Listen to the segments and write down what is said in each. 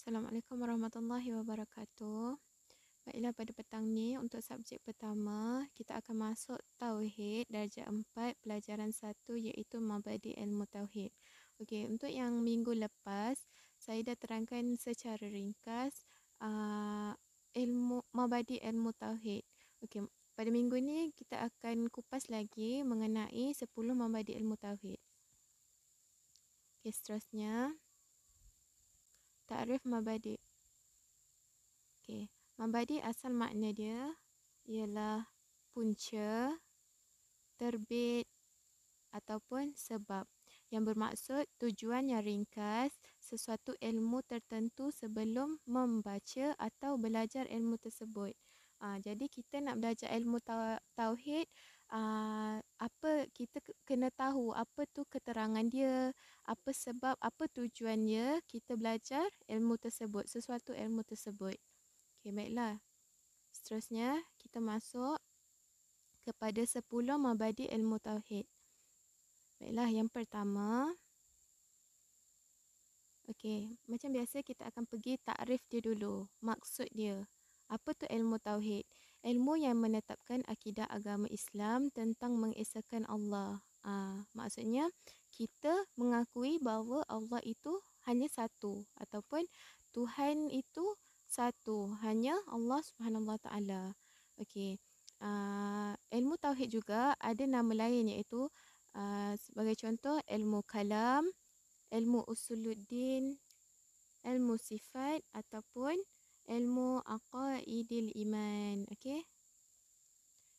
Assalamualaikum warahmatullahi wabarakatuh. Baiklah, pada petang ni untuk subjek pertama, kita akan masuk Tauhid darjah 4 pelajaran 1 iaitu Mabadi Ilmu Tauhid. Okey, untuk yang minggu lepas, saya dah terangkan secara ringkas Mabadi Ilmu Tauhid. Okey, pada minggu ni kita akan kupas lagi mengenai 10 Mabadi Ilmu Tauhid. Okey, seterusnya Ta'rif Mabadi. Okey, Mabadi asal makna dia ialah punca, terbit ataupun sebab, yang bermaksud tujuan yang ringkas sesuatu ilmu tertentu sebelum membaca atau belajar ilmu tersebut. Jadi kita nak belajar ilmu tauhid, apa kita kena tahu apa tu keterangan dia, apa sebab, apa tujuan dia kita belajar ilmu tersebut, sesuatu ilmu tersebut. Okey, baiklah. Seterusnya, kita masuk kepada 10 mabadi ilmu tauhid. Baiklah, yang pertama. Okey, macam biasa kita akan pergi takrif dia dulu. Maksud dia. Apa tu ilmu tauhid? Ilmu yang menetapkan akidah agama Islam tentang mengesahkan Allah. Maksudnya, kita mengakui bahawa Allah itu hanya satu. Ataupun Tuhan itu satu. Hanya Allah Subhanahu Wa Taala. Okey. Ilmu tauhid juga ada nama lain iaitu sebagai contoh ilmu kalam, ilmu usuluddin, ilmu sifat ataupun ilmu aqaidil iman. Okey.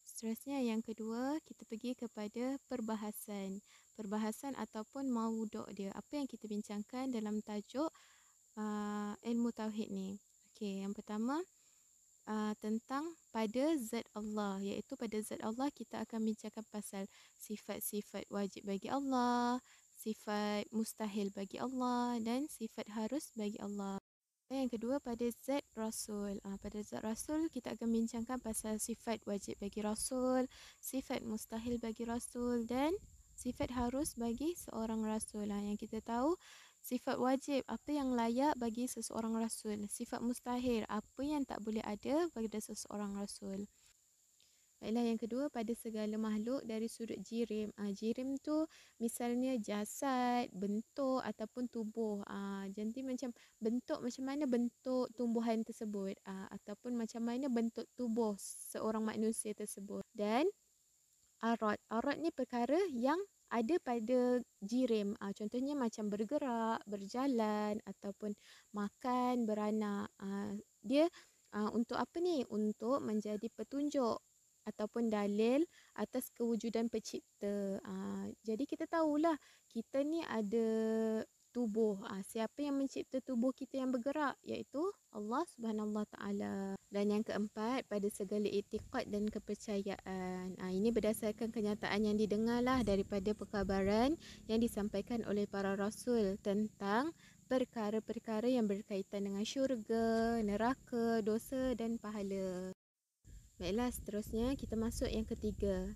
Seterusnya yang kedua, kita pergi kepada perbahasan. Perbahasan ataupun mauduk dia. Apa yang kita bincangkan dalam tajuk ilmu tauhid ni. Okey, yang pertama tentang pada zat Allah, iaitu pada zat Allah kita akan bincangkan pasal sifat-sifat wajib bagi Allah, sifat mustahil bagi Allah dan sifat harus bagi Allah. Dan yang kedua pada zat Rasul. Pada zat Rasul kita akan bincangkan pasal sifat wajib bagi Rasul, sifat mustahil bagi Rasul dan sifat harus bagi seorang Rasul. Yang kita tahu sifat wajib apa yang layak bagi seseorang Rasul, sifat mustahil apa yang tak boleh ada pada seseorang Rasul. Baiklah, yang kedua pada segala makhluk dari sudut jirim. Jirim tu misalnya jasad, bentuk ataupun tubuh. Jadi macam bentuk, macam mana bentuk tumbuhan tersebut, ataupun macam mana bentuk tubuh seorang manusia tersebut. Dan arat. Arat ni perkara yang ada pada jirim. Contohnya macam bergerak, berjalan ataupun makan, beranak. Dia untuk apa ni? Untuk menjadi petunjuk ataupun dalil atas kewujudan pencipta. Jadi kita tahulah kita ni ada tubuh. Siapa yang mencipta tubuh kita yang bergerak? Iaitu Allah Subhanahu Wa Taala. Dan yang keempat, pada segala i'tiqad dan kepercayaan. Ini berdasarkan kenyataan yang didengarlah daripada perkabaran yang disampaikan oleh para rasul tentang perkara-perkara yang berkaitan dengan syurga, neraka, dosa dan pahala. Baiklah, seterusnya kita masuk yang ketiga.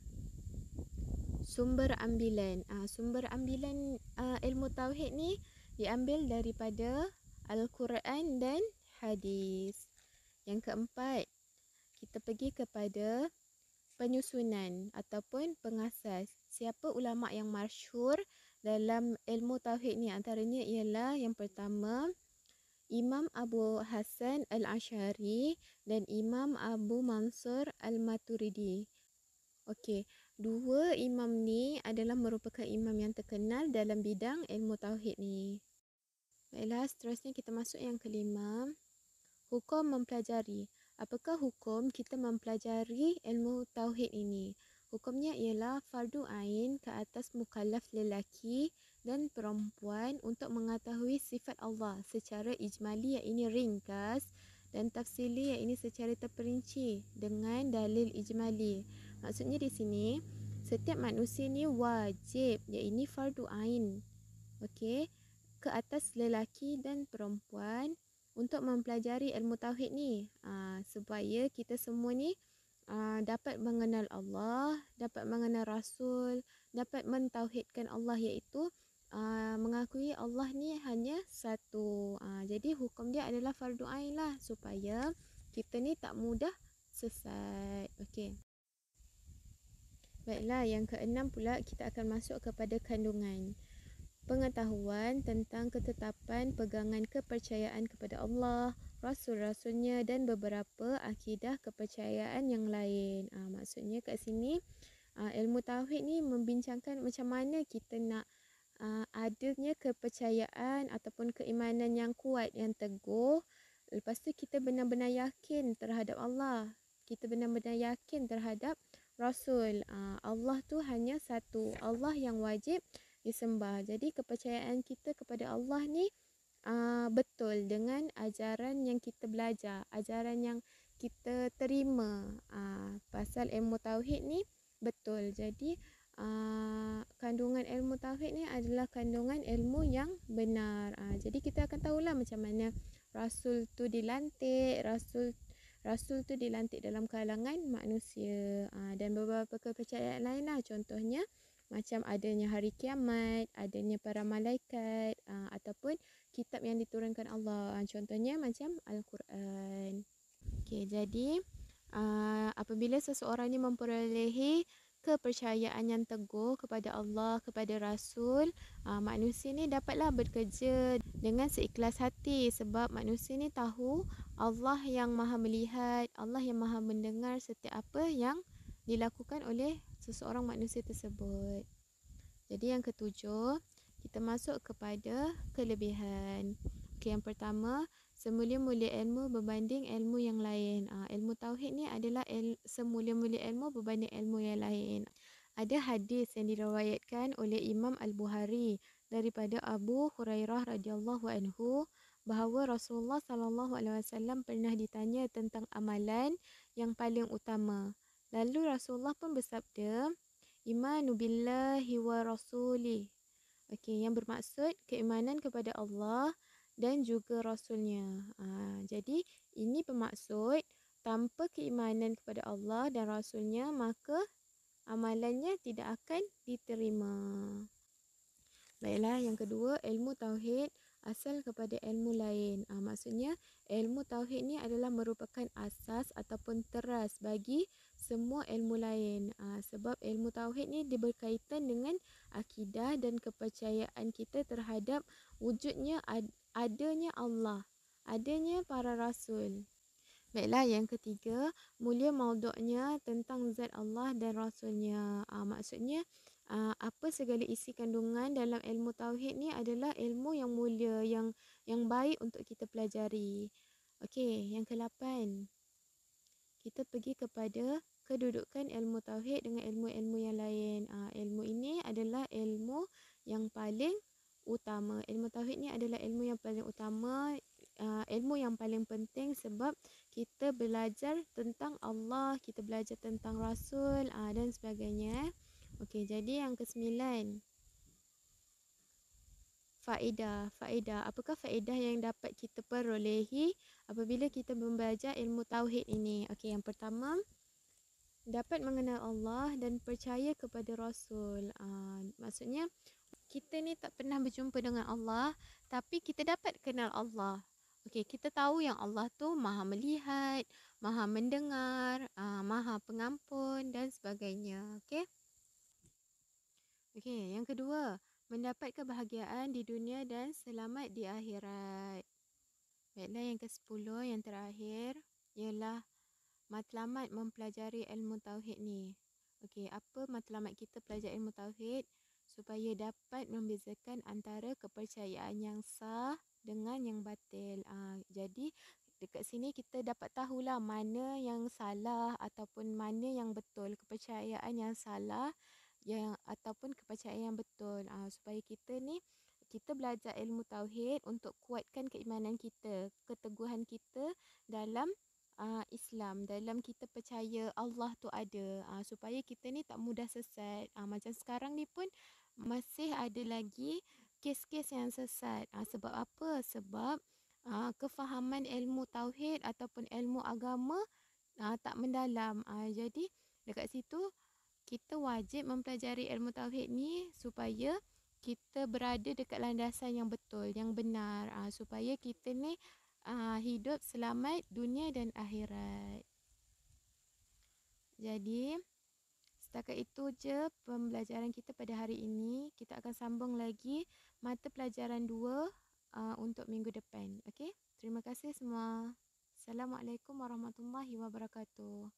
Sumber ambilan. Sumber ambilan ilmu tauhid ni diambil daripada Al-Quran dan hadis. Yang keempat, kita pergi kepada penyusunan ataupun pengasas. Siapa ulama yang masyhur dalam ilmu tauhid ni? Antaranya ialah yang pertama Imam Abu Hasan Al-Asy'ari dan Imam Abu Mansur Al-Maturidi. Okey, dua imam ni adalah merupakan imam yang terkenal dalam bidang ilmu tauhid ni. Baiklah, seterusnya kita masuk yang kelima. Hukum mempelajari. Apakah hukum kita mempelajari ilmu tauhid ini? Hukumnya ialah fardu ain ke atas mukallaf lelaki dan perempuan untuk mengetahui sifat Allah secara ijmali, yang ini ringkas, dan tafsili, yang ini secara terperinci dengan dalil ijmali. Maksudnya di sini setiap manusia ni wajib, yang ini fardu ain, okey, ke atas lelaki dan perempuan untuk mempelajari ilmu tauhid ni, supaya kita semua ni dapat mengenal Allah, dapat mengenal Rasul, dapat mentauhidkan Allah, iaitu mengakui Allah ni hanya satu. Jadi hukum dia adalah fardu ain lah, supaya kita ni tak mudah sesat. Okey. Baiklah, yang keenam pula kita akan masuk kepada kandungan. Pengetahuan tentang ketetapan pegangan kepercayaan kepada Allah, Rasul-Rasulnya dan beberapa akidah kepercayaan yang lain. Maksudnya kat sini ilmu tauhid ni membincangkan macam mana kita nak adanya kepercayaan ataupun keimanan yang kuat, yang teguh. Lepas tu kita benar-benar yakin terhadap Allah. Kita benar-benar yakin terhadap Rasul. Allah tu hanya satu. Allah yang wajib disembah. Jadi kepercayaan kita kepada Allah ni betul dengan ajaran yang kita belajar, ajaran yang kita terima. Pasal ilmu tauhid ni betul. Jadi kandungan ilmu tauhid ni adalah kandungan ilmu yang benar. Jadi kita akan tahulah macam mana Rasul tu dilantik, Rasul tu dilantik dalam kalangan manusia, dan beberapa kepercayaan lain lah. Contohnya macam adanya hari kiamat, adanya para malaikat, ataupun kitab yang diturunkan Allah. Contohnya macam Al-Quran. Okey, jadi apabila seseorang ni memperolehi kepercayaan yang teguh kepada Allah, kepada Rasul, manusia ni dapatlah bekerja dengan seikhlas hati, sebab manusia ni tahu Allah yang maha melihat, Allah yang maha mendengar setiap apa yang dilakukan oleh seseorang manusia tersebut. Jadi yang ketujuh, kita masuk kepada kelebihan. Okey, yang pertama, semulia-mulia ilmu berbanding ilmu yang lain. Ilmu tauhid ni adalah semulia-mulia ilmu berbanding ilmu yang lain. Ada hadis yang diriwayatkan oleh Imam Al-Bukhari daripada Abu Hurairah radhiyallahu anhu bahawa Rasulullah sallallahu alaihi wasallam pernah ditanya tentang amalan yang paling utama. Lalu Rasulullah pun bersabda, imanu billahi wa rasulih. Okey, yang bermaksud keimanan kepada Allah dan juga Rasulnya. Jadi ini bermaksud tanpa keimanan kepada Allah dan Rasulnya, maka amalannya tidak akan diterima. Baiklah, yang kedua, ilmu tauhid asal kepada ilmu lain. Maksudnya ilmu tauhid ni adalah merupakan asas ataupun teras bagi semua ilmu lain. Sebab ilmu tauhid ni dia berkaitan dengan akidah dan kepercayaan kita terhadap wujudnya, adanya Allah, adanya para rasul. Baiklah, yang ketiga, mulia maudhu'nya tentang zat Allah dan Rasulnya. Maksudnya apa segala isi kandungan dalam ilmu tauhid ni adalah ilmu yang mulia, yang baik untuk kita pelajari. Okey, yang ke-8, kita pergi kepada kedudukan ilmu tauhid dengan ilmu-ilmu yang lain. Ilmu ini adalah ilmu yang paling utama. Ilmu tauhid ni adalah ilmu yang paling utama, ilmu yang paling penting, sebab kita belajar tentang Allah, kita belajar tentang Rasul, dan sebagainya. Okey, jadi yang ke-9, faedah. Apakah faedah yang dapat kita perolehi apabila kita membaca ilmu tauhid ini? Okey, yang pertama, dapat mengenal Allah dan percaya kepada Rasul. Maksudnya kita ni tak pernah berjumpa dengan Allah, tapi kita dapat kenal Allah. Okey, kita tahu yang Allah tu maha melihat, maha mendengar, maha pengampun dan sebagainya. Okey. Okey, yang kedua, mendapat kebahagiaan di dunia dan selamat di akhirat. Baiklah, yang ke-10, yang terakhir, ialah matlamat mempelajari ilmu tauhid ni. Okey, apa matlamat kita belajar ilmu tauhid? Supaya dapat membezakan antara kepercayaan yang sah dengan yang batil. Jadi dekat sini kita dapat tahulah mana yang salah ataupun mana yang betul, kepercayaan yang salah ataupun kepercayaan yang betul. Supaya kita belajar ilmu tauhid untuk kuatkan keimanan kita, keteguhan kita dalam Islam, dalam kita percaya Allah tu ada, supaya kita ni tak mudah sesat. Macam sekarang ni pun masih ada lagi kes-kes yang sesat. Sebab apa? Sebab kefahaman ilmu tauhid ataupun ilmu agama tak mendalam. Jadi dekat situ kita wajib mempelajari ilmu tauhid ni supaya kita berada dekat landasan yang betul, yang benar, supaya kita ni hidup selamat dunia dan akhirat. Jadi, setakat itu je pembelajaran kita pada hari ini. Kita akan sambung lagi mata pelajaran 2 untuk minggu depan. Okey? Terima kasih semua. Assalamualaikum warahmatullahi wabarakatuh.